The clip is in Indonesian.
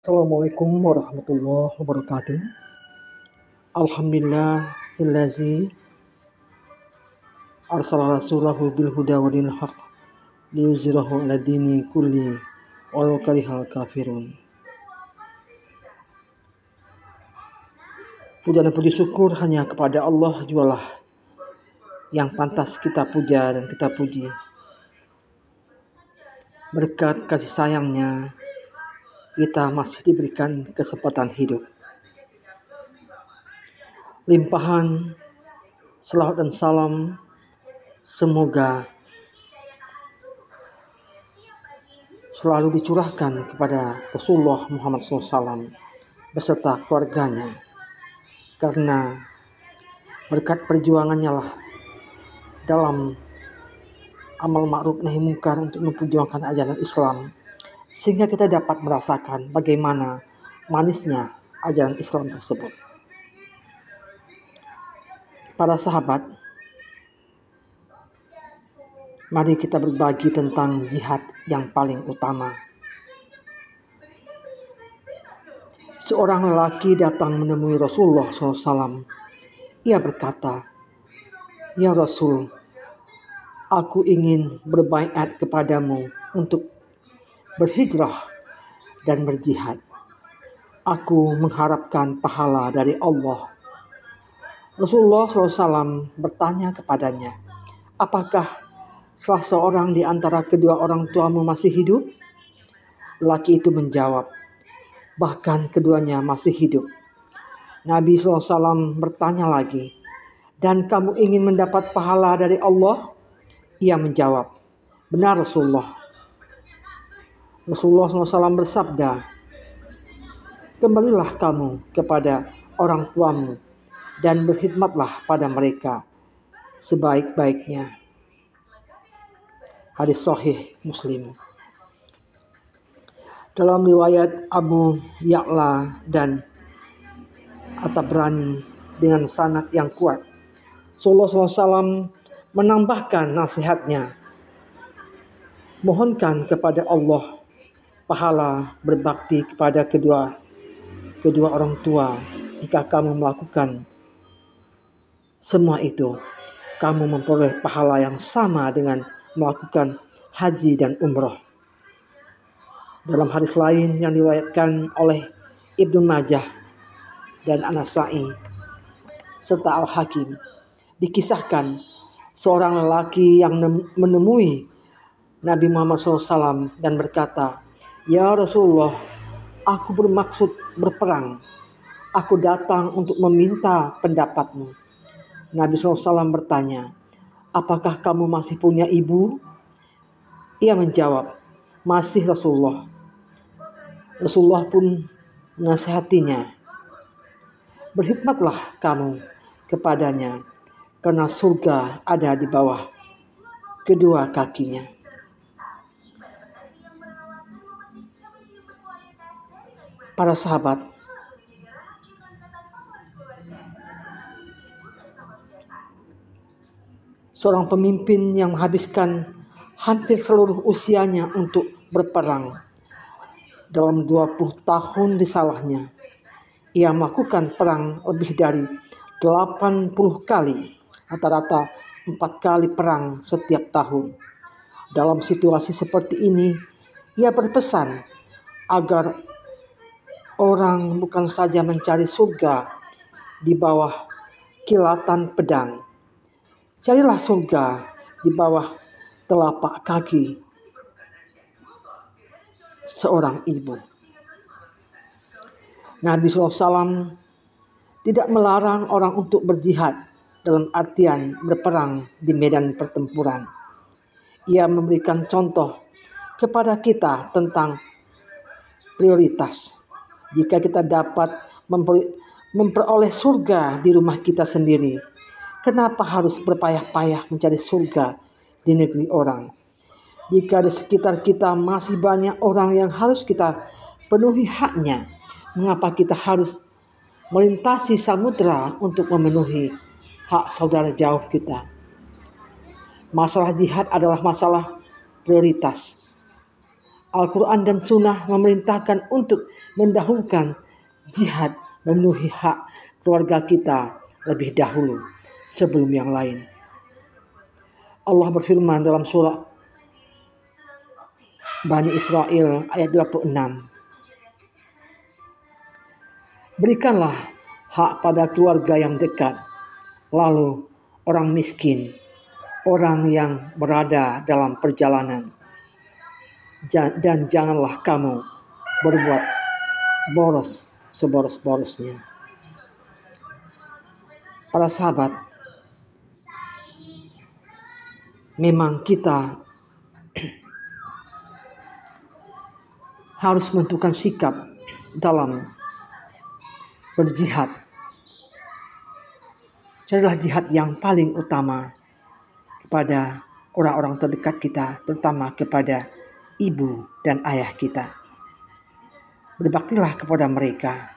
Assalamualaikum warahmatullahi wabarakatuh. Alhamdulillahillazi arsala rasulahu bil huda wa dinil haq liyuzhirahu 'ala dini kulli walau karihal kafirun. Puja dan puji syukur hanya kepada Allah jualah yang pantas kita puja dan kita puji. Berkat kasih sayangnya kita masih diberikan kesempatan hidup. Limpahan salawat dan salam semoga selalu dicurahkan kepada Rasulullah Muhammad SAW beserta keluarganya, karena berkat perjuangannya lah dalam amal ma'ruf nahi mungkar untuk memperjuangkan ajaran Islam, sehingga kita dapat merasakan bagaimana manisnya ajaran Islam tersebut. Para sahabat, mari kita berbagi tentang jihad yang paling utama. Seorang lelaki datang menemui Rasulullah SAW. Ia berkata, "Ya Rasul, aku ingin berbaiat kepadamu untuk berhijrah dan berjihad. Aku mengharapkan pahala dari Allah." Rasulullah SAW bertanya kepadanya, "Apakah salah seorang di antara kedua orang tuamu masih hidup?" Laki itu menjawab, "Bahkan keduanya masih hidup." Nabi SAW bertanya lagi, "Dan kamu ingin mendapat pahala dari Allah?" Ia menjawab, "Benar Rasulullah." Rasulullah SAW bersabda, "Kembalilah kamu kepada orang tuamu dan berkhidmatlah pada mereka sebaik-baiknya." Hadis Sahih Muslim. Dalam riwayat Abu Ya'la dan At-Tabrani dengan sanad yang kuat, Rasulullah SAW menambahkan nasihatnya, "Mohonkan kepada Allah pahala berbakti kepada kedua orang tua. Jika kamu melakukan semua itu, kamu memperoleh pahala yang sama dengan melakukan haji dan umroh." Dalam hadis lain yang diriwayatkan oleh Ibnu Majah dan An-Nasa'i serta Al-Hakim, dikisahkan seorang lelaki yang menemui Nabi Muhammad SAW dan berkata, "Ya Rasulullah, aku bermaksud berperang. Aku datang untuk meminta pendapatmu." Nabi SAW bertanya, "Apakah kamu masih punya ibu?" Ia menjawab, "Masih Rasulullah." Rasulullah pun menasihatinya, "Berkhidmatlah kamu kepadanya, karena surga ada di bawah kedua kakinya." Para sahabat, seorang pemimpin yang menghabiskan hampir seluruh usianya untuk berperang. Dalam 20 tahun risalahnya, ia melakukan perang lebih dari 80 kali, rata-rata 4 kali perang setiap tahun. Dalam situasi seperti ini, ia berpesan agar orang bukan saja mencari surga di bawah kilatan pedang, carilah surga di bawah telapak kaki seorang ibu. Nabi SAW tidak melarang orang untuk berjihad dalam artian berperang di medan pertempuran. Ia memberikan contoh kepada kita tentang prioritas. Jika kita dapat memperoleh surga di rumah kita sendiri, kenapa harus berpayah-payah mencari surga di negeri orang? Jika di sekitar kita masih banyak orang yang harus kita penuhi haknya, mengapa kita harus melintasi samudra untuk memenuhi hak saudara jauh kita? Masalah jihad adalah masalah prioritas. Al-Quran dan Sunnah memerintahkan untuk mendahulukan jihad, memenuhi hak keluarga kita lebih dahulu sebelum yang lain. Allah berfirman dalam surah Bani Israel ayat 26. Berikanlah hak pada keluarga yang dekat, lalu orang miskin, orang yang berada dalam perjalanan. Dan janganlah kamu berbuat boros seboros-borosnya. Para sahabat, memang kita harus menentukan sikap dalam berjihad. Adalah jihad yang paling utama kepada orang-orang terdekat kita, terutama kepada ibu dan ayah kita. Berbaktilah kepada mereka.